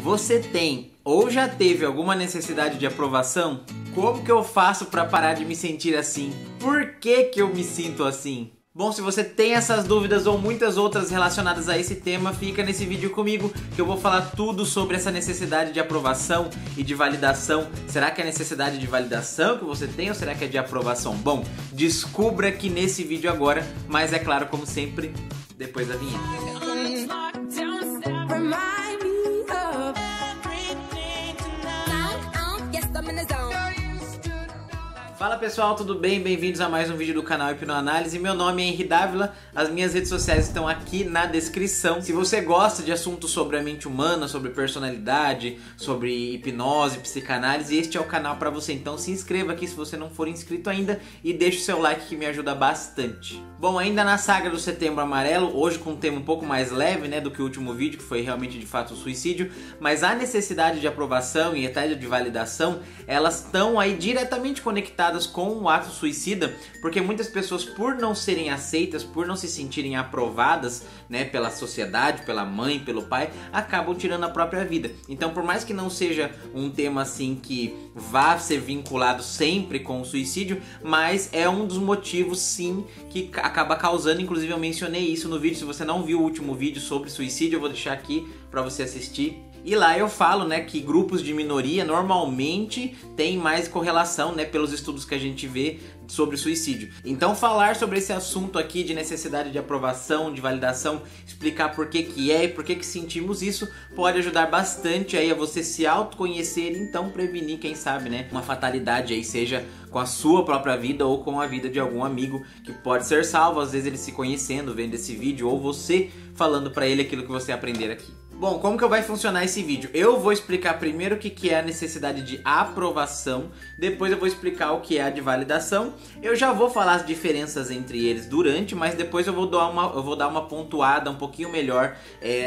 Você tem ou já teve alguma necessidade de aprovação? Como que eu faço para parar de me sentir assim? Por que que eu me sinto assim? Bom, se você tem essas dúvidas ou muitas outras relacionadas a esse tema, fica nesse vídeo comigo que eu vou falar tudo sobre essa necessidade de aprovação e de validação. Será que é necessidade de validação que você tem ou será que é de aprovação? Bom, descubra aqui nesse vídeo agora, mas é claro, como sempre, depois da vinheta. Fala pessoal, tudo bem? Bem-vindos a mais um vídeo do canal Hipnoanálise. Meu nome é Henry Dávila, as minhas redes sociais estão aqui na descrição. Se você gosta de assuntos sobre a mente humana, sobre personalidade, sobre hipnose, psicanálise, este é o canal para você. Então se inscreva aqui se você não for inscrito ainda e deixe o seu like que me ajuda bastante. Bom, ainda na saga do Setembro Amarelo, hoje com um tema um pouco mais leve, né, do que o último vídeo, que foi realmente de fato o suicídio, mas a necessidade de aprovação e até de validação, elas estão aí diretamente conectadas com o ato suicida, porque muitas pessoas, por não serem aceitas, por não se sentirem aprovadas, né, pela sociedade, pela mãe, pelo pai, acabam tirando a própria vida. Então, por mais que não seja um tema assim que vá ser vinculado sempre com o suicídio, mas é um dos motivos sim que acaba causando. Inclusive eu mencionei isso no vídeo. Se você não viu o último vídeo sobre suicídio, eu vou deixar aqui para você assistir. E lá eu falo, né, que grupos de minoria normalmente têm mais correlação, né, pelos estudos que a gente vê sobre suicídio. Então falar sobre esse assunto aqui de necessidade de aprovação, de validação, explicar por que que é e por que que sentimos isso, pode ajudar bastante aí a você se autoconhecer e então prevenir, quem sabe, né, uma fatalidade aí, seja com a sua própria vida ou com a vida de algum amigo que pode ser salvo, às vezes ele se conhecendo, vendo esse vídeo, ou você falando pra ele aquilo que você aprender aqui. Bom, como que vai funcionar esse vídeo? Eu vou explicar primeiro o que é a necessidade de aprovação, depois eu vou explicar o que é a de validação. Eu já vou falar as diferenças entre eles durante, mas depois eu vou dar uma pontuada um pouquinho melhor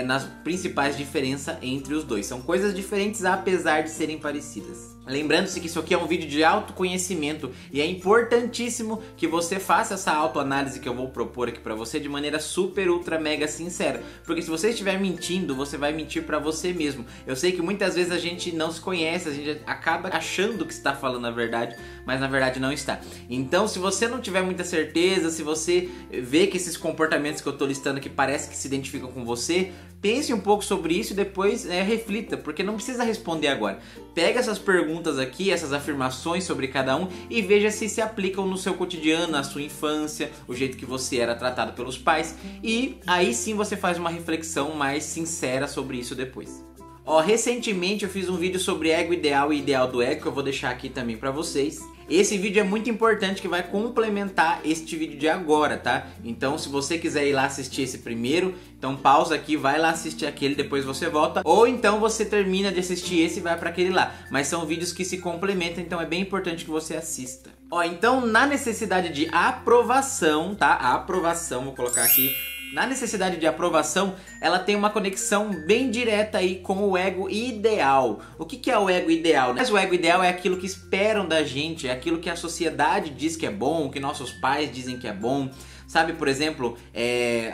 nas principais diferenças entre os dois. São coisas diferentes apesar de serem parecidas. Lembrando-se que isso aqui é um vídeo de autoconhecimento e é importantíssimo que você faça essa autoanálise que eu vou propor aqui pra você de maneira super, ultra, mega sincera. Porque se você estiver mentindo, você vai mentir pra você mesmo. Eu sei que muitas vezes a gente não se conhece, a gente acaba achando que está falando a verdade, mas na verdade não está. Então, se você não tiver muita certeza, se você vê que esses comportamentos que eu tô listando aqui parece que se identificam com você, pense um pouco sobre isso e depois reflita, porque não precisa responder agora. Pega essas perguntas aqui, essas afirmações sobre cada um e veja se aplicam no seu cotidiano, na sua infância, o jeito que você era tratado pelos pais, e aí sim você faz uma reflexão mais sincera sobre isso depois. Ó, recentemente eu fiz um vídeo sobre ego ideal e ideal do ego, que eu vou deixar aqui também pra vocês. Esse vídeo é muito importante, que vai complementar este vídeo de agora, tá? Então se você quiser ir lá assistir esse primeiro, então pausa aqui, vai lá assistir aquele, depois você volta. Ou então você termina de assistir esse e vai para aquele lá. Mas são vídeos que se complementam, então é bem importante que você assista. Ó, então na necessidade de aprovação, tá? A aprovação, vou colocar aqui. Na necessidade de aprovação, ela tem uma conexão bem direta aí com o ego ideal. O que é o ego ideal? Mas o ego ideal é aquilo que esperam da gente, é aquilo que a sociedade diz que é bom, o que nossos pais dizem que é bom. Sabe, por exemplo,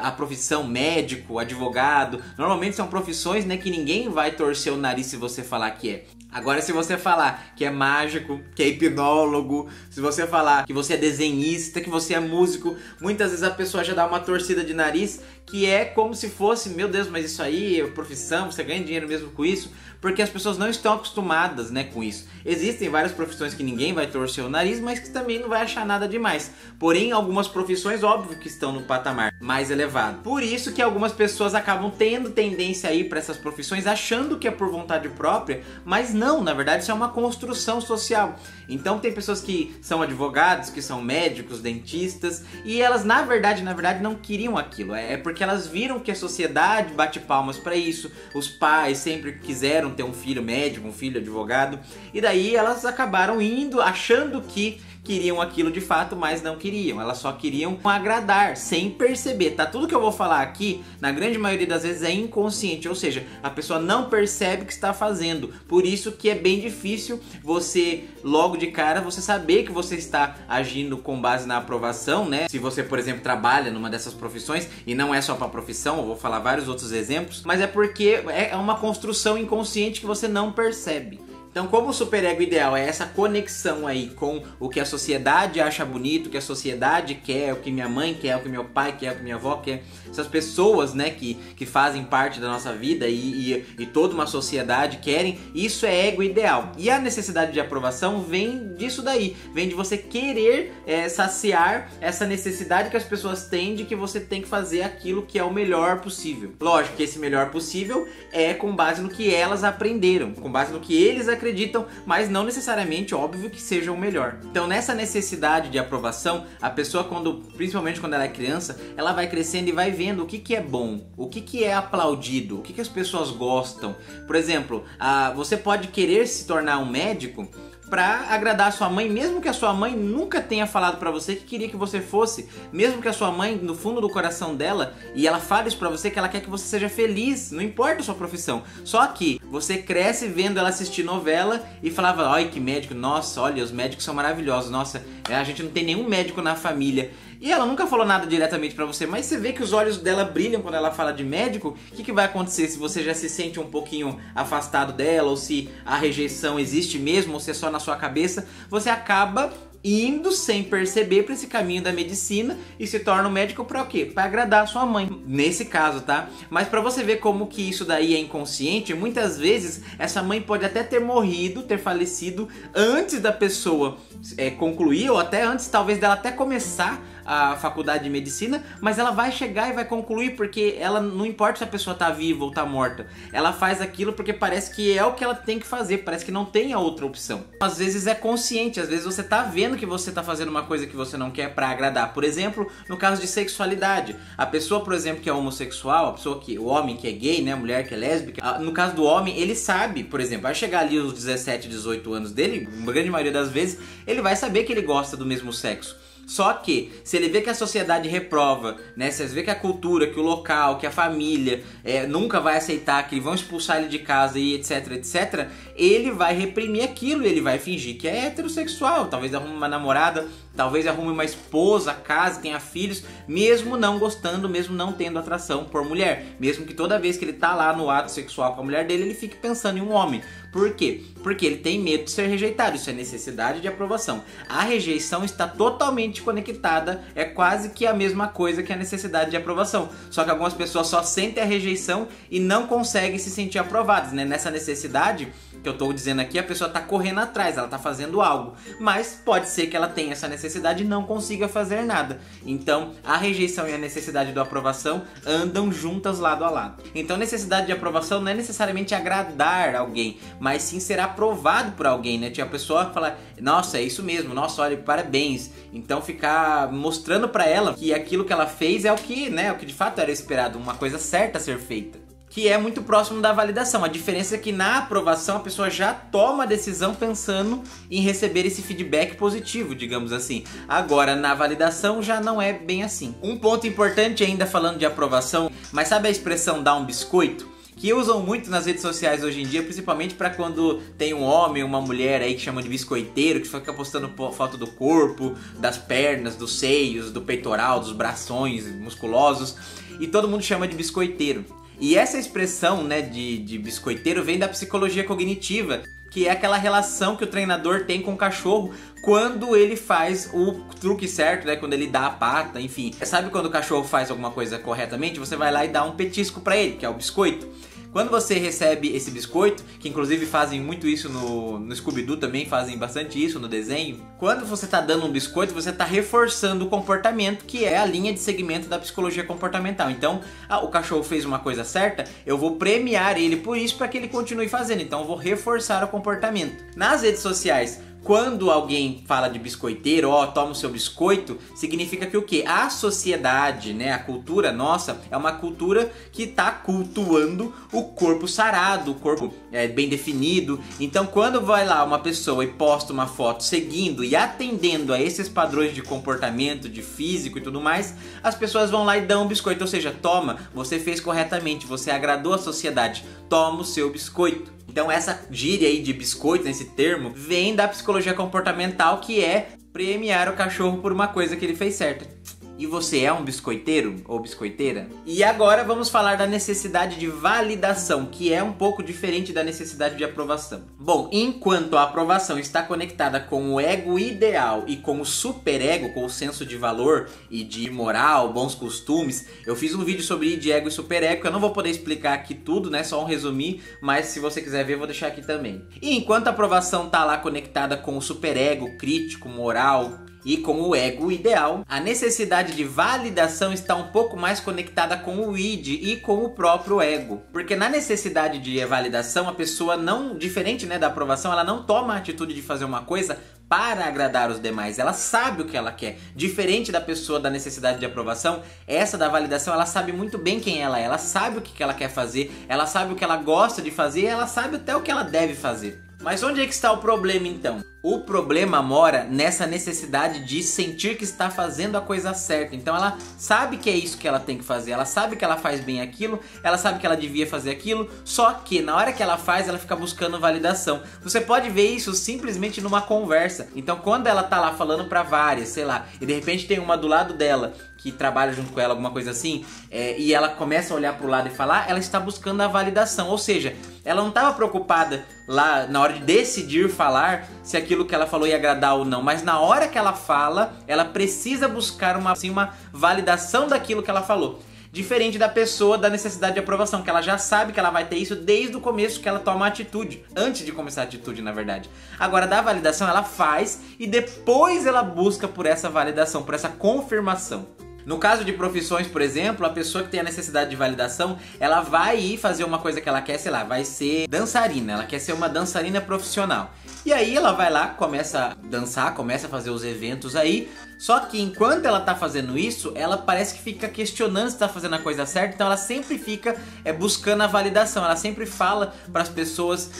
a profissão médico, advogado, normalmente são profissões, né, que ninguém vai torcer o nariz se você falar que é. Agora, se você falar que é mágico, que é hipnólogo, se você falar que você é desenhista, que você é músico, muitas vezes a pessoa já dá uma torcida de nariz, que é como se fosse, meu Deus, mas isso aí é profissão, você ganha dinheiro mesmo com isso, porque as pessoas não estão acostumadas, né, com isso. Existem várias profissões que ninguém vai torcer o nariz, mas que também não vai achar nada demais. Porém, algumas profissões, óbvio que estão no patamar mais elevado. Por isso que algumas pessoas acabam tendo tendência a ir para essas profissões, achando que é por vontade própria, mas não, na verdade isso é uma construção social. Então tem pessoas que são advogados, que são médicos, dentistas, e elas na verdade não queriam aquilo. É porque elas viram que a sociedade bate palmas para isso, os pais sempre quiseram ter um filho médico, um filho advogado, e daí elas acabaram indo achando que queriam aquilo de fato, mas não queriam. Elas só queriam agradar, sem perceber, tá? Tudo que eu vou falar aqui, na grande maioria das vezes, é inconsciente, ou seja, a pessoa não percebe o que está fazendo. Por isso que é bem difícil você, logo de cara, você saber que você está agindo com base na aprovação, né? Se você, por exemplo, trabalha numa dessas profissões, e não é só para profissão, eu vou falar vários outros exemplos, mas é porque é uma construção inconsciente que você não percebe. Então, como o superego ideal é essa conexão aí com o que a sociedade acha bonito, o que a sociedade quer, o que minha mãe quer, o que meu pai quer, o que minha avó quer, essas pessoas, né, que fazem parte da nossa vida e toda uma sociedade querem, isso é ego ideal. E a necessidade de aprovação vem disso daí, vem de você querer saciar essa necessidade que as pessoas têm de que você tem que fazer aquilo que é o melhor possível. Lógico que esse melhor possível é com base no que elas aprenderam, com base no que eles acreditam, mas não necessariamente óbvio que seja o melhor. Então, nessa necessidade de aprovação, a pessoa, principalmente quando ela é criança, ela vai crescendo e vai vendo o que é bom, o que é aplaudido, o que as pessoas gostam. Por exemplo, você pode querer se tornar um médico para agradar a sua mãe, mesmo que a sua mãe nunca tenha falado para você que queria que você fosse, mesmo que a sua mãe, no fundo do coração dela, e ela fale isso para você, que ela quer que você seja feliz, não importa a sua profissão. Só que você cresce vendo ela assistir novela e falava, ai que médico, nossa, olha, os médicos são maravilhosos, nossa, a gente não tem nenhum médico na família. E ela nunca falou nada diretamente pra você, mas você vê que os olhos dela brilham quando ela fala de médico. O que vai acontecer se você já se sente um pouquinho afastado dela, ou se a rejeição existe mesmo, ou se é só na sua cabeça? Você acaba indo sem perceber para esse caminho da medicina e se torna um médico para o quê? Para agradar a sua mãe, nesse caso, tá? Mas para você ver como que isso daí é inconsciente, muitas vezes essa mãe pode até ter morrido, ter falecido antes da pessoa concluir, ou até antes talvez dela até começar a faculdade de medicina, mas ela vai chegar e vai concluir, porque ela não importa se a pessoa tá viva ou tá morta, ela faz aquilo porque parece que é o que ela tem que fazer, parece que não tem a outra opção. Às vezes é consciente, às vezes você tá vendo que você tá fazendo uma coisa que você não quer pra agradar. Por exemplo, no caso de sexualidade, a pessoa, por exemplo, que é homossexual, o homem que é gay, né, a mulher que é lésbica, no caso do homem, ele sabe, por exemplo, vai chegar ali os 17, 18 anos dele, a grande maioria das vezes, ele vai saber que ele gosta do mesmo sexo. Só que, se ele vê que a sociedade reprova, né, se ele vê que a cultura, que o local, que a família nunca vai aceitar, que vão expulsar ele de casa e etc, etc, ele vai reprimir aquilo, ele vai fingir que é heterossexual, talvez arrume uma namorada, talvez arrume uma esposa, case, tenha filhos, mesmo não gostando, mesmo não tendo atração por mulher, mesmo que toda vez que ele tá lá no ato sexual com a mulher dele, ele fique pensando em um homem. Por quê? Porque ele tem medo de ser rejeitado, isso é necessidade de aprovação. A rejeição está totalmente conectada, é quase que a mesma coisa que a necessidade de aprovação. Só que algumas pessoas só sentem a rejeição e não conseguem se sentir aprovadas, né? Nessa necessidade que eu tô dizendo aqui, a pessoa tá correndo atrás, ela tá fazendo algo, mas pode ser que ela tenha essa necessidade e não consiga fazer nada. Então, a rejeição e a necessidade da aprovação andam juntas lado a lado. Então, necessidade de aprovação não é necessariamente agradar alguém, mas sim ser aprovado por alguém, né? Tipo, a pessoa falar, nossa, é isso mesmo, nossa, olha, parabéns. Então, ficar mostrando pra ela que aquilo que ela fez é o que, né, o que de fato era esperado, uma coisa certa a ser feita. Que é muito próximo da validação. A diferença é que na aprovação a pessoa já toma a decisão pensando em receber esse feedback positivo, digamos assim. Agora, na validação já não é bem assim. Um ponto importante ainda falando de aprovação, mas sabe a expressão dar um biscoito? Que usam muito nas redes sociais hoje em dia, principalmente para quando tem um homem ou uma mulher aí que chama de biscoiteiro, que fica postando foto do corpo, das pernas, dos seios, do peitoral, dos brações musculosos, e todo mundo chama de biscoiteiro. E essa expressão, né, de biscoiteiro vem da psicologia cognitiva, que é aquela relação que o treinador tem com o cachorro quando ele faz o truque certo, né, quando ele dá a pata, enfim. Sabe quando o cachorro faz alguma coisa corretamente, você vai lá e dá um petisco pra ele, que é o biscoito. Quando você recebe esse biscoito, que inclusive fazem muito isso no Scooby-Doo também, fazem bastante isso no desenho. Quando você está dando um biscoito, você está reforçando o comportamento, que é a linha de segmento da psicologia comportamental. Então, o cachorro fez uma coisa certa, eu vou premiar ele por isso para que ele continue fazendo. Então, eu vou reforçar o comportamento. Nas redes sociais, Quando alguém fala de biscoiteiro, ó, toma o seu biscoito, significa que o quê? A sociedade, né, a cultura nossa, é uma cultura que tá cultuando o corpo sarado, o corpo bem definido. Então quando vai lá uma pessoa e posta uma foto seguindo e atendendo a esses padrões de comportamento, de físico e tudo mais, as pessoas vão lá e dão um biscoito, ou seja, toma, você fez corretamente, você agradou a sociedade, toma o seu biscoito. Então essa gíria aí de biscoito, esse termo, vem da psicologia comportamental, que é premiar o cachorro por uma coisa que ele fez certa. E você é um biscoiteiro ou biscoiteira? E agora vamos falar da necessidade de validação, que é um pouco diferente da necessidade de aprovação. Bom, enquanto a aprovação está conectada com o ego ideal e com o superego, com o senso de valor e de moral, bons costumes, eu fiz um vídeo sobre id, ego e superego, que eu não vou poder explicar aqui tudo, né? Só um resumir, mas se você quiser ver, eu vou deixar aqui também. E enquanto a aprovação está lá conectada com o superego, crítico, moral e com o ego ideal, a necessidade de validação está um pouco mais conectada com o id e com o próprio ego. Porque na necessidade de validação, a pessoa não, diferente, né, da aprovação, ela não toma a atitude de fazer uma coisa para agradar os demais, ela sabe o que ela quer. Diferente da pessoa da necessidade de aprovação, essa da validação, ela sabe muito bem quem ela sabe o que ela quer fazer, ela sabe o que ela gosta de fazer e ela sabe até o que ela deve fazer. Mas onde é que está o problema então? O problema mora nessa necessidade de sentir que está fazendo a coisa certa. Então ela sabe que é isso que ela tem que fazer, ela sabe que ela faz bem aquilo, ela sabe que ela devia fazer aquilo, só que na hora que ela faz, ela fica buscando validação. Você pode ver isso simplesmente numa conversa. Então quando ela tá lá falando pra várias, sei lá, e de repente tem uma do lado dela que trabalha junto com ela, alguma coisa assim, e ela começa a olhar pro lado e falar, ela está buscando a validação. Ou seja, ela não estava preocupada lá na hora de decidir falar se aquilo que ela falou ia agradar ou não, mas na hora que ela fala, ela precisa buscar uma validação daquilo que ela falou. Diferente da pessoa da necessidade de aprovação, que ela já sabe que ela vai ter isso desde o começo que ela toma a atitude, antes de começar a atitude, na verdade. Agora, da validação, ela faz e depois ela busca por essa validação, por essa confirmação. No caso de profissões, por exemplo, a pessoa que tem a necessidade de validação, ela vai ir fazer uma coisa que ela quer, sei lá, vai ser dançarina, ela quer ser uma dançarina profissional. E aí ela vai lá, começa a dançar, começa a fazer os eventos aí, só que enquanto ela tá fazendo isso, ela parece que fica questionando se tá fazendo a coisa certa, então ela sempre fica buscando a validação, ela sempre fala para as pessoas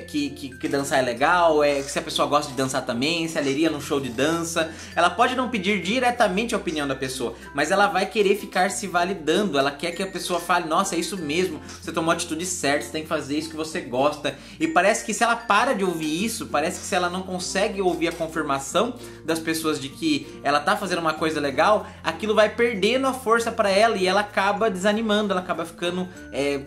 que dançar é legal, que se a pessoa gosta de dançar também, se ela iria num show de dança. Ela pode não pedir diretamente a opinião da pessoa, mas ela vai querer ficar se validando, ela quer que a pessoa fale, nossa, é isso mesmo, você tomou a atitude certa, você tem que fazer isso que você gosta. E parece que se ela para de ouvir isso, parece que se ela não consegue ouvir a confirmação das pessoas de que ela tá fazendo uma coisa legal, aquilo vai perdendo a força para ela e ela acaba desanimando, ela acaba ficando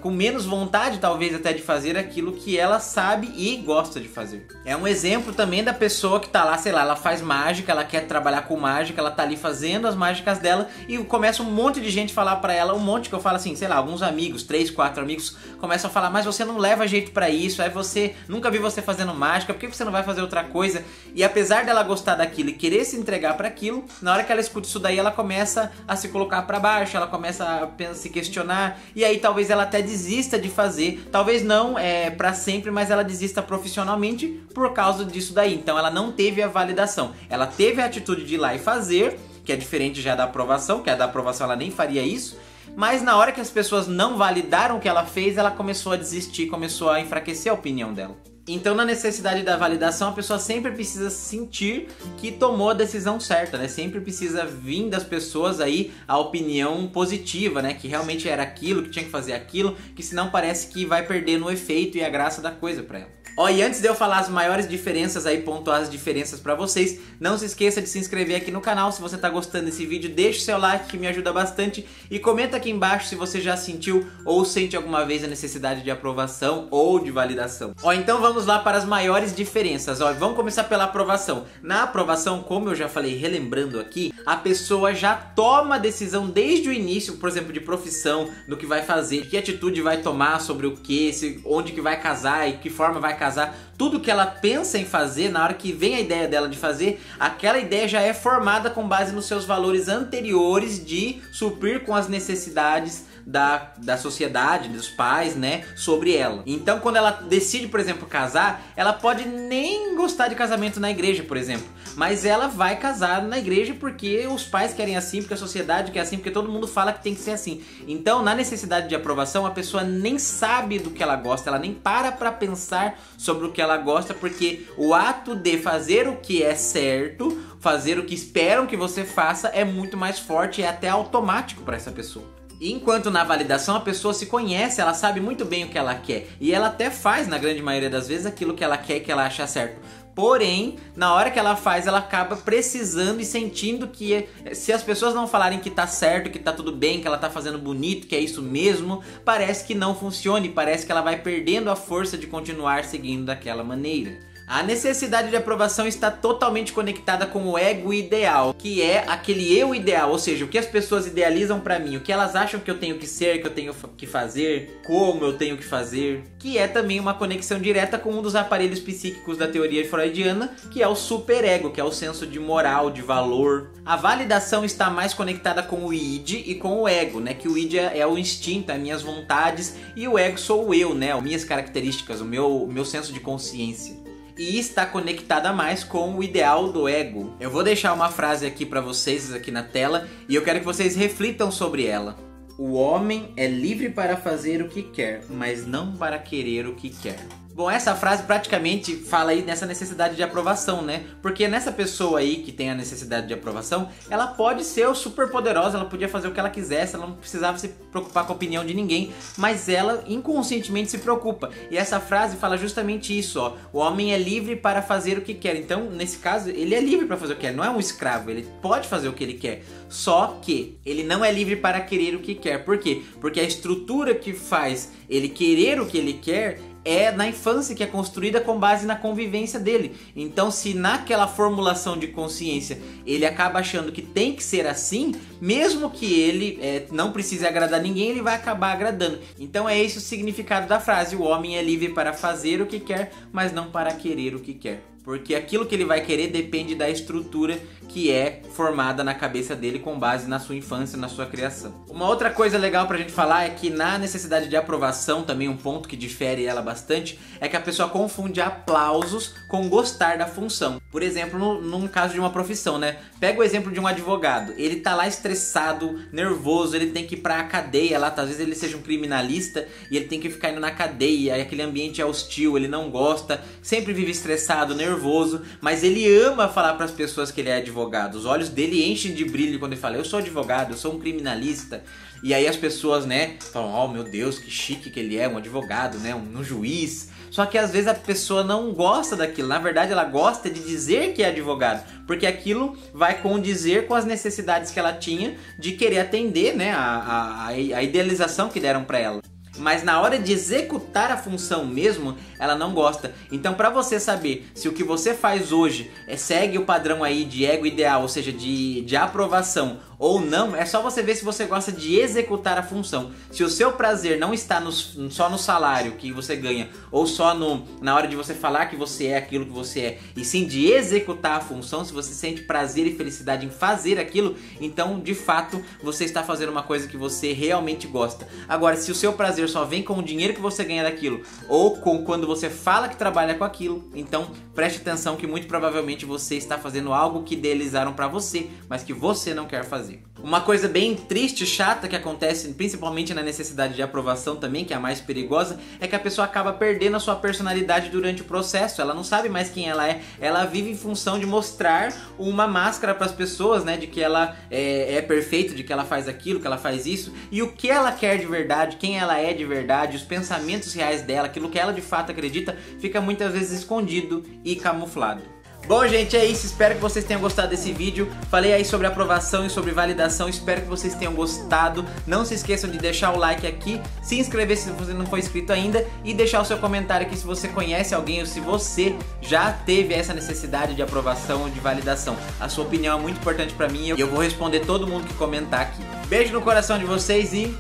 com menos vontade talvez até de fazer aquilo que ela sabe e gosta de fazer. É um exemplo também da pessoa que tá lá, sei lá, ela faz mágica, ela quer trabalhar com mágica, ela tá ali fazendo as mágicas dela e começa um monte de gente falar pra ela, um monte que eu falo assim, sei lá, alguns amigos, 3, 4 amigos começam a falar, mas você não leva jeito pra isso, você, nunca vi você fazendo mágica, por que você não vai fazer outra coisa? E apesar dela gostar daquilo e querer se entregar pra aquilo, na hora que ela escuta isso daí, ela começa a se colocar pra baixo, ela começa a se questionar, e aí talvez ela até desista de fazer, talvez não pra sempre, mas ela desista profissionalmente por causa disso daí. Então ela não teve a validação, ela teve a atitude de ir lá e fazer, que é diferente já da aprovação, que a da aprovação ela nem faria isso, mas na hora que as pessoas não validaram o que ela fez, ela começou a desistir, começou a enfraquecer a opinião dela. Então, na necessidade da validação, a pessoa sempre precisa sentir que tomou a decisão certa, né? Sempre precisa vir das pessoas aí a opinião positiva, né? Que realmente era aquilo, que tinha que fazer aquilo, que senão parece que vai perdendo o efeito e a graça da coisa pra ela. Ó, e antes de eu falar as maiores diferenças aí, pontuar as diferenças pra vocês, não se esqueça de se inscrever aqui no canal. Se você tá gostando desse vídeo, deixa o seu like que me ajuda bastante e comenta aqui embaixo se você já sentiu ou sente alguma vez a necessidade de aprovação ou de validação. Ó, então vamos lá para as maiores diferenças. Ó, vamos começar pela aprovação. Na aprovação, como eu já falei, relembrando aqui, a pessoa já toma a decisão desde o início, por exemplo, de profissão, do que vai fazer, que atitude vai tomar sobre o que, onde que vai casar e que forma vai casar. Tudo que ela pensa em fazer, na hora que vem a ideia dela de fazer, aquela ideia já é formada com base nos seus valores anteriores de suprir com as necessidades da sociedade, dos pais, né, sobre ela. Então quando ela decide, por exemplo, casar, ela pode nem gostar de casamento na igreja, por exemplo, mas ela vai casar na igreja porque os pais querem assim, porque a sociedade quer assim, porque todo mundo fala que tem que ser assim. Então, na necessidade de aprovação, a pessoa nem sabe do que ela gosta, ela nem para pra pensar sobre o que ela gosta, porque o ato de fazer o que é certo, fazer o que esperam que você faça, é muito mais forte e é até automático para essa pessoa. Enquanto na validação a pessoa se conhece, ela sabe muito bem o que ela quer e ela até faz, na grande maioria das vezes, aquilo que ela quer e que ela acha certo. Porém, na hora que ela faz, ela acaba precisando e sentindo que se as pessoas não falarem que tá certo, que tá tudo bem, que ela tá fazendo bonito, que é isso mesmo, parece que não funciona e parece que ela vai perdendo a força de continuar seguindo daquela maneira. A necessidade de aprovação está totalmente conectada com o ego ideal, que é aquele eu ideal, ou seja, o que as pessoas idealizam pra mim, o que elas acham que eu tenho que ser, que eu tenho que fazer, como eu tenho que fazer, que é também uma conexão direta com um dos aparelhos psíquicos da teoria freudiana, que é o superego, que é o senso de moral, de valor. A validação está mais conectada com o id e com o ego, né, que o id é o instinto, as minhas vontades, e o ego sou o eu, né, as minhas características, o meu senso de consciência. E está conectada mais com o ideal do ego. Eu vou deixar uma frase aqui para vocês aqui na tela e eu quero que vocês reflitam sobre ela. O homem é livre para fazer o que quer, mas não para querer o que quer. Bom, essa frase praticamente fala aí nessa necessidade de aprovação, né? Porque nessa pessoa aí que tem a necessidade de aprovação, ela pode ser super poderosa, ela podia fazer o que ela quisesse, ela não precisava se preocupar com a opinião de ninguém, mas ela inconscientemente se preocupa. E essa frase fala justamente isso, ó. O homem é livre para fazer o que quer. Então, nesse caso, ele é livre para fazer o que quer, não é um escravo, ele pode fazer o que ele quer. Só que ele não é livre para querer o que quer. Por quê? Porque a estrutura que faz ele querer o que ele quer é na infância, que é construída com base na convivência dele. Então, se naquela formulação de consciência ele acaba achando que tem que ser assim, mesmo que ele não precise agradar ninguém, ele vai acabar agradando. Então é esse o significado da frase: o homem é livre para fazer o que quer, mas não para querer o que quer. Porque aquilo que ele vai querer depende da estrutura que é formada na cabeça dele com base na sua infância, na sua criação. Uma outra coisa legal pra gente falar é que na necessidade de aprovação, também um ponto que difere ela bastante, é que a pessoa confunde aplausos com gostar da função. Por exemplo, num caso de uma profissão, né? Pega o exemplo de um advogado. Ele tá lá estressado, nervoso, ele tem que ir pra cadeia lá, às vezes ele seja um criminalista e ele tem que ficar indo na cadeia, e aquele ambiente é hostil, ele não gosta, sempre vive estressado, nervoso, mas ele ama falar para as pessoas que ele é advogado. Os olhos dele enchem de brilho quando ele fala: eu sou advogado, eu sou um criminalista. E aí as pessoas, né, falam: oh meu Deus, que chique que ele é, um advogado, né, um juiz. Só que às vezes a pessoa não gosta daquilo. Na verdade, ela gosta de dizer que é advogado, porque aquilo vai condizer com as necessidades que ela tinha de querer atender, né, a idealização que deram para ela. Mas na hora de executar a função mesmo, ela não gosta. Então, para você saber se o que você faz hoje segue o padrão aí de ego ideal, ou seja, de aprovação ou não, é só você ver se você gosta de executar a função. Se o seu prazer não está só no salário que você ganha, ou só na hora de você falar que você é aquilo que você é, e sim de executar a função, se você sente prazer e felicidade em fazer aquilo, então de fato você está fazendo uma coisa que você realmente gosta. Agora, se o seu prazer só vem com o dinheiro que você ganha daquilo, ou com quando você fala que trabalha com aquilo, então preste atenção que muito provavelmente você está fazendo algo que idealizaram pra você, mas que você não quer fazer. Uma coisa bem triste, chata, que acontece principalmente na necessidade de aprovação também, que é a mais perigosa, é que a pessoa acaba perdendo a sua personalidade durante o processo. Ela não sabe mais quem ela é, ela vive em função de mostrar uma máscara para as pessoas, né, de que ela é perfeita, de que ela faz aquilo, que ela faz isso, e o que ela quer de verdade, quem ela é de verdade, os pensamentos reais dela, aquilo que ela de fato acredita, fica muitas vezes escondido e camuflado. Bom, gente, é isso. Espero que vocês tenham gostado desse vídeo. Falei aí sobre aprovação e sobre validação. Espero que vocês tenham gostado. Não se esqueçam de deixar o like aqui, se inscrever se você não for inscrito ainda e deixar o seu comentário aqui se você conhece alguém ou se você já teve essa necessidade de aprovação ou de validação. A sua opinião é muito importante pra mim e eu vou responder todo mundo que comentar aqui. Beijo no coração de vocês e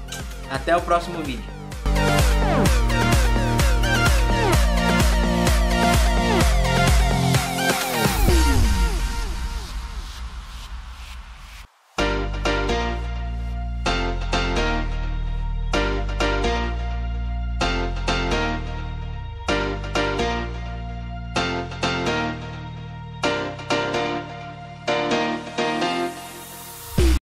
até o próximo vídeo.